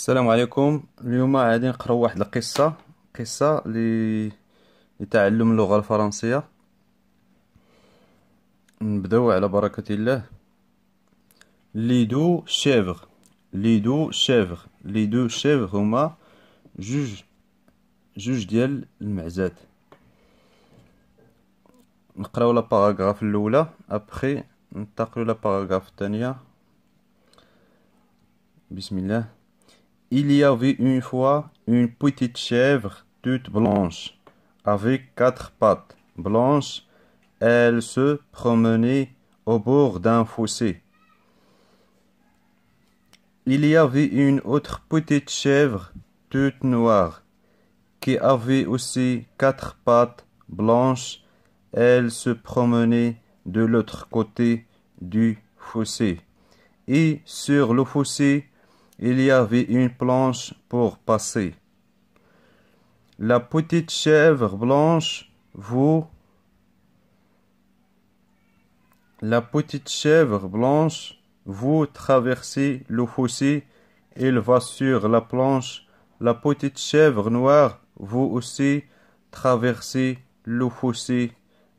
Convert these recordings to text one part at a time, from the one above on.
السلام عليكم. اليوم غادي نقراو واحد قصة لتعلم اللغة الفرنسية. نبداو على بركة الله. لي دو شيفغ هما جوج ديال المعزات. نقراو لا باراغراف الاولى ابخي ننتقلوا لا باراغراف الثانية. بسم الله. Il y avait une fois une petite chèvre toute blanche, avec 4 pattes blanches. Elle se promenait au bord d'un fossé. Il y avait une autre petite chèvre toute noire, qui avait aussi 4 pattes blanches. Elle se promenait de l'autre côté du fossé. Et sur le fossé, il y avait une planche pour passer. La petite chèvre blanche vous traversez le fossé, elle va sur la planche. La petite chèvre noire vous aussi traversez le fossé,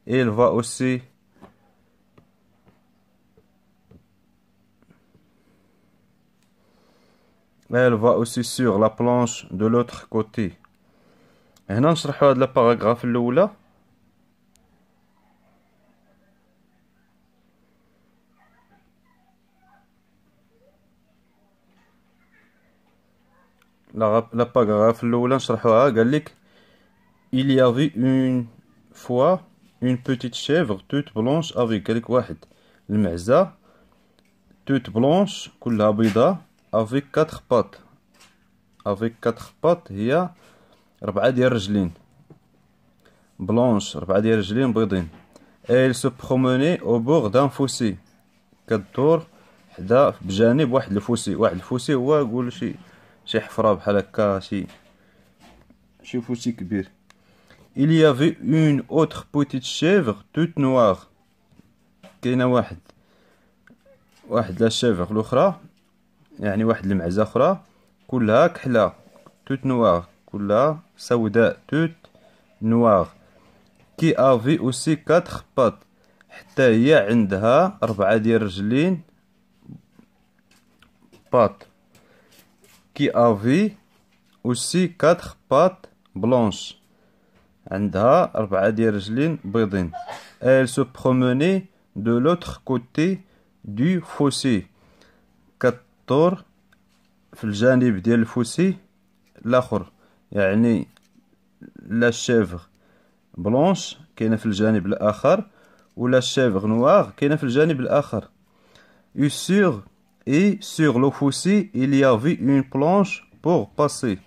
elle va aussi sur la planche de l'autre côté. هنا نشرحوا هاد الباراغراف الاولى. لا باراغراف الاولى نشرحوها. قال لك il y avait une fois une petite chèvre toute blanche avec. قال لك واحد المعزة toute blanche كلها بيضاء avec 4 pattes. avec 4 pattes هي 4 ديال الرجلين. blanche 4 ديال الرجلين بيضين. elle se promenait au bord d'un fossé. كدور حدا بجانب واحد الفوسي. واحد الفوسي هو نقول شي حفرة بحال هكا شي فوسي كبير. il y avait une autre petite chèvre toute noire. كاينه واحد لا شيفر الاخرى، يعني واحد المعزة اخرى كلها كحلة. توت نوار كلها سوداء. توت نوار. كي افي اوسي 4 بات، حتى هي عندها 4 ديال الرجلين. بات. كي افي اوسي 4 بات بلونش، عندها 4 ديال الرجلين بيضين. elle se promenait de l'autre côté du fossé. كدور في الجانب ديال الفوسي الاخر، يعني لا شيفغ بلونش كاينه في الجانب الاخر ولا شيفغ نوار كاينه في الجانب الاخر. et sur le fossé il y avait une planche pour passer.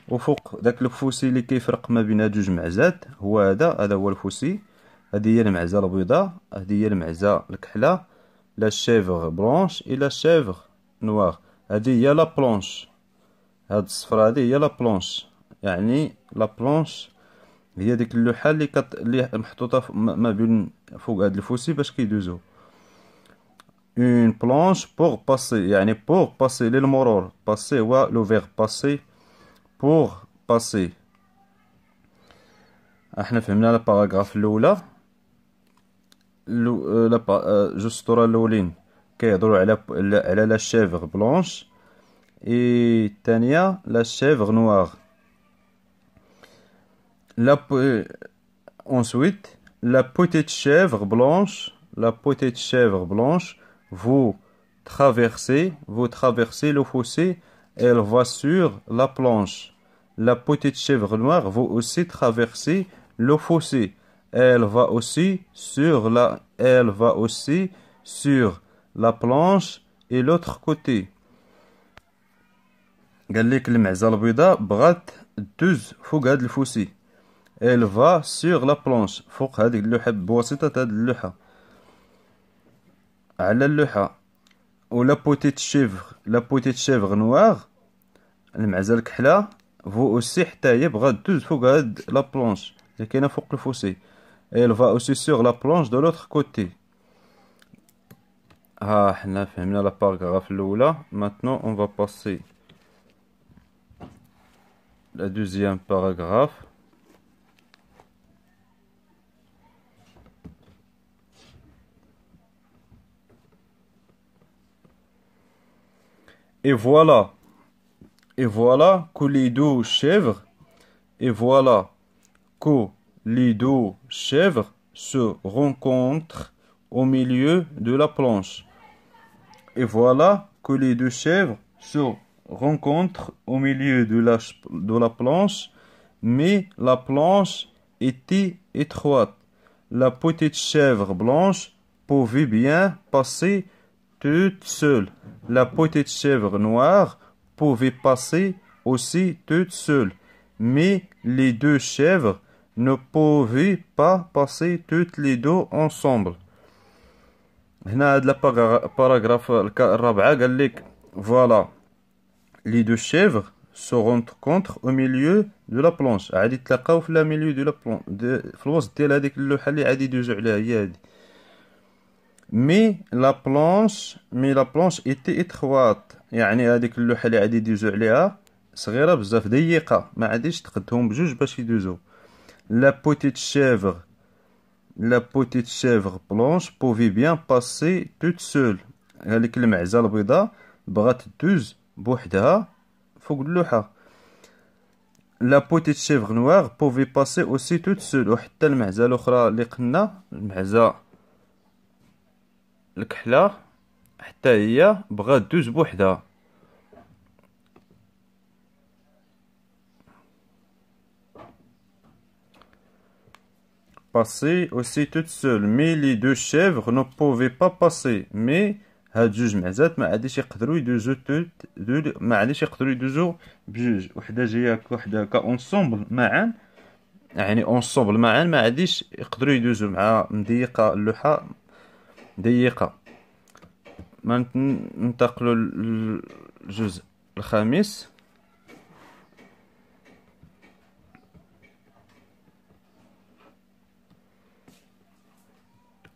وفوق داك الفوسي اللي كيفرق ما بين هاد جوج معزات هو هذا هو الفوسي. هذه هي المعزه البيضاء، هذه هي المعزه الكحله. لا شيفغ بلونش الى شيفغ نوار. هذه هي لا بلونش. هاد الصفرة هذه هي لا بلونش، يعني لا بلونش هي ديك اللوحة اللي محطوطة ما بين فوق هاد الفوسي باش كيدوزو. اون بلونش بوغ باسي، يعني بوغ باسي للمرور. باسي هو لو فيغ باسي. بوغ باسي. احنا فهمنا الباراغراف الاولى. جوج سطور الاولين كيهضروا على لا شيفغ بلونش، اي الثانيه لا شيفغ نوار. ensuite la petite chèvre blanche vous traversez le fossé, elle va sur la planche. La petite chèvre noire vous aussi traverser le fossé, elle va aussi sur la planche et l'autre côté. قال لك المعزة البيضاء بغات دوز فوق هاد الفوسي. elle va sur la planche، فوق هذيك اللوحة بواسطة هاد اللوحة، على اللوحة. و لا بوتيت شيفغ نوار المعزة الكحلة فو اوسي حتى هي بغات دوز فوق هاد لا بلونش اللي كاينة فوق الفوسي. elle va aussi sur la planche de l'autre côté. ها حنا فهمنا لا باراغراف الاولى. maintenant on va passer la deuxième paragraphe. Et voilà que les deux chèvres, et voilà que les deux chèvres se rencontrent au milieu de la planche. Et voilà que les deux chèvres se rencontrent au milieu de la planche, mais la planche était étroite. La petite chèvre blanche pouvait bien passer toute seule. La petite chèvre noire pouvait passer aussi toute seule. Mais les deux chèvres ne pouvaient pas passer toutes les deux ensemble. هنا هاد الباراغراف الرابعة قال لك voilà les deux chèvres se rencontrent au milieu de la planche. غادي تلاقاو في الميليو دو لا بلون في الوسط ديال هذيك اللوحة اللي غادي يدوزو عليها هي هادي. مي لا بلانش ايتي اتخوات، يعني هذيك اللوحة اللي غادي يدوزو عليها صغيرة بزاف، ضيقة، ما غاديش تقدهم بجوج باش يدوزو. La petite chèvre blanche pouvait bien passer toute seule. هذيك المعزة البيضاء بغات تدوز بوحدها فوق اللوحة. La petite chèvre noire pouvait passer aussi toute seule. وحتى المعزة الأخرى اللي قلنا المعزة الكحلة حتى هي بغات تدوز بوحدها. passer aussi toute seule. Mais les deux chèvres ne pouvaient pas passer. Mais هاد جوج معزات ما عادش يقدروا يدوزو ما عادش يقدروا يدوزو بجوج، وحده جايه وحده هكا اونصومبل معا، يعني اونصومبل معا ما عادش يقدروا يدوزو مع مضيقه اللوحه ضيقه. ما ننتقلوا للجزء الخامس.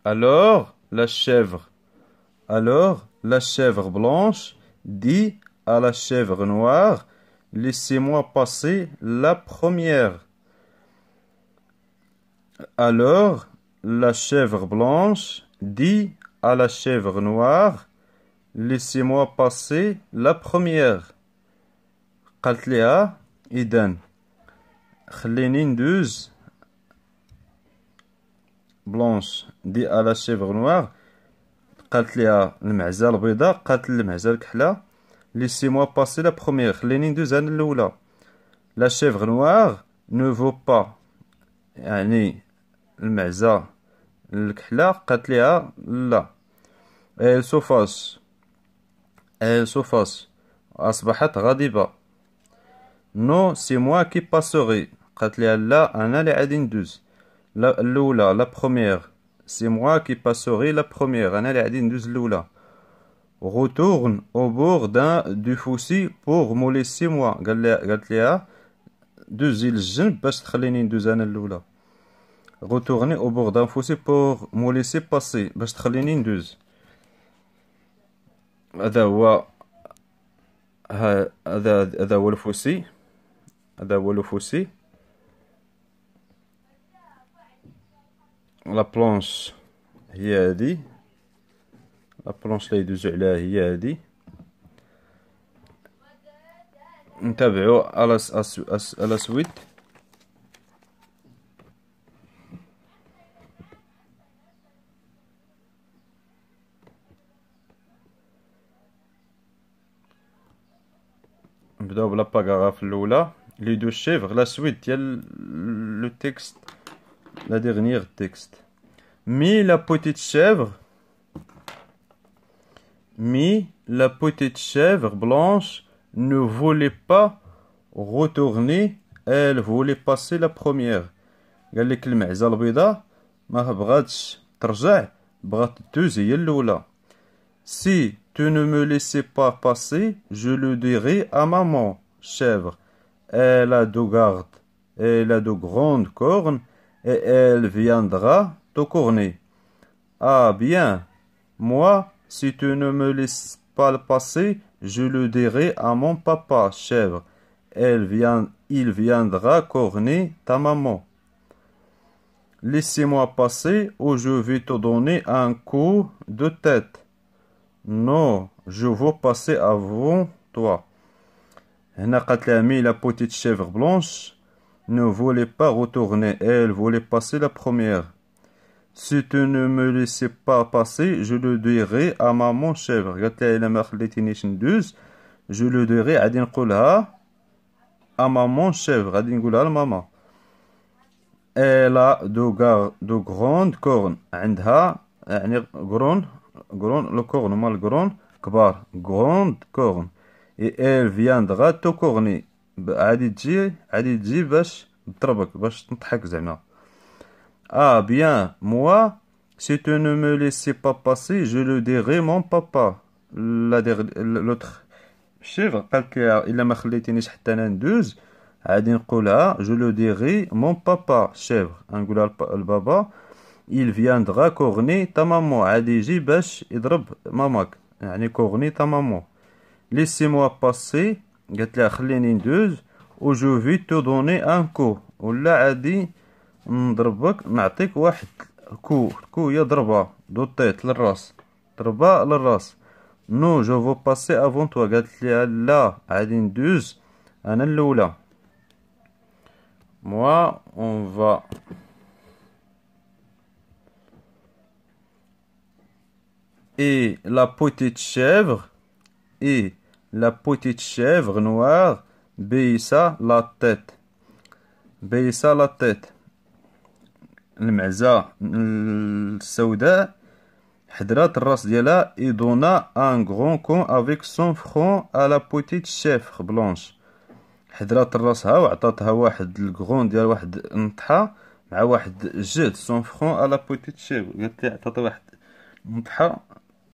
Alors la chèvre blanche dit à la chèvre noire, laissez-moi passer la première. Alors la chèvre blanche dit à la chèvre noire, laissez-moi passer la première. قالت لها إذن خليني ندوز. بلونش دي على شيفغ نوار قالت ليها المعزة البيضاء، قالت للمعزة الكحلة ليسي-moi passer la première، خليني ندوز انا الاولى. لا شيفغ نوار ne veut pas، يعني المعزة الكحلة قالت ليها لا. elle se fâche أصبحت غاضبة. non c'est moi qui passerai، قالت ليها لا أنا اللي غادي ندوز. الأولى la première c'est moi qui passerai la première، أنا اللي غادي ندوز الأولى. retourne au bord du fossé pour me laisser moi، قالت ليها دوزي للجنب باش تخليني ندوز أنا الأولى. retourner au bord d'un fossé pour me laisser passer، باش تخليني ندوز. هذا هو الفوسي، هذا هو الفوسي. لا بلونش هي هادي، لا بلونش اللي يدوزو عليها هي هادي. نتابعو على سويت. نبداو بلا باراغراف الاولى. لي دو شيفغ، لا سويت ديال لو تيكست، la dernière texte. Mais la petite chèvre blanche ne voulait pas retourner, elle voulait passer la première. قال لك المعزة البيضاء ما بغاتش ترجع، بغات دوز هي الأولى. Si tu ne me laissais pas passer, je le dirai à maman chèvre. Elle a de gardes, elle a de grandes cornes, et elle viendra te corner. Ah bien, moi, si tu ne me laisses pas le passer, je le dirai à mon papa chèvre. il viendra corner ta maman. Laissez-moi passer ou je vais te donner un coup de tête. Non, je veux passer avant toi. هنا قالت لها مي la petite chèvre blanche ne voulait pas retourner, elle voulait passer la première. Si tu ne me laissais pas passer, je le dirai à maman chèvre. قالت لها إلا ما خليتينيش ندوز je le dirai غادي نقولها à maman chèvre, غادي نقولها لماما. Elle a de grandes cornes. عندها يعني grande le corne هما القرون كبار grande corne. Et elle viendra te corner. عادي تجي باش تضربك باش تضحك زعما. Ah bien, moi, si tu ne me laissais pas passer, je le dirai mon papa. L'autre chèvre قالت لها إلا ما خليتينيش حتى أنا ندوز غادي نقولها je le dirai mon papa chèvre نقولها البابا. Il viendra corner ta maman. غادي يجي باش يضرب ماماك يعني corner ta maman. Laissez-moi passer قالت لها خليني ندوز و je vais te donner un coup ولا عادي نضربك نعطيك واحد كو هي ضربة دو تيت للراس ضربة للراس. نو جو فو باسي افون توا قالت لها لا عادي ندوز انا الاولى. موا اون فا et la petite chèvre noire baissa la tête. المعزة السوداء حضرات الراس ديالها et donna un grand coup avec son front à la petite chèvre blanche. حضرات راسها وعطاتها واحد الكغون ديال واحد نطحة مع واحد الجهد son front à la petite chèvre. قالت لي عطاتها واحد نطحة